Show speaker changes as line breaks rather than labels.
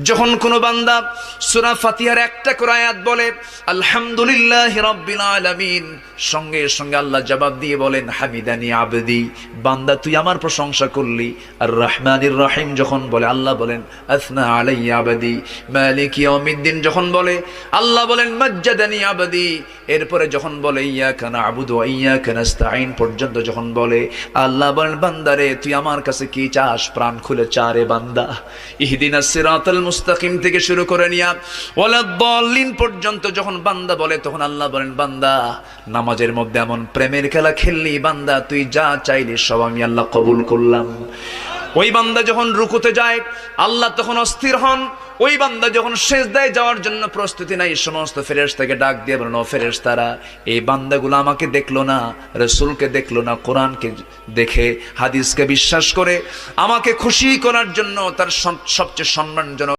যখন কোন বান্দা সূরা ফাতিহার একটা করে আয়াত বলে আলহামদুলিল্লাহি রাব্বিল আলামিন, সঙ্গে সঙ্গে আল্লাহ জবাব দিয়ে বলেন হামিদানি আবদি, বান্দা তুই আমার প্রশংসা করলি। আর রহমানির রহিম যখন বলে আল্লাহ বলেন আসনা আলাইয়া আবদি। মালিক ইয়াউমিদ্দিন যখন বলে আল্লাহ বলেন মাজ্জাদানি আবদি। এরপরে যখন বলে ইয়াকা না'বুদু ওয়া ইয়াকা নাস্তাঈন পর্যন্ত যখন বলে আল্লাহ বলেন বান্দারে তুই আমার কাছে কি চাস, প্রাণ খুলে চারে বান্দা। ইহদিনাস সিরাতাল মুস্তাকিম থেকে শুরু করে নিয়া ওয়ালাদ-দাল্লিন পর্যন্ত যখন বান্দা বলে তখন আল্লাহ বলেন বান্দা নামাজের মধ্যে এমন প্রেমের খেলা খেললি বান্দা, তুই যা চাইলি সব আমি আল্লাহ কবুল করলাম। ওই বান্দা যখন রুকুতে যায় আল্লাহ তখন অস্থির হন। ওই বান্দা যখন সিজদায় যাওয়ার জন্য প্রস্তুতি নাই, সমস্ত ফেরেশতাকে ডাক দিয়ে বলেন ও ফেরেশতারা, এই বান্দাগুলো আমাকে দেখলো না, রাসূলকে দেখলো না, কোরআনকে দেখে হাদিসকে বিশ্বাস করে আমাকে খুশি করার জন্য তার সবচেয়ে সম্মানজনক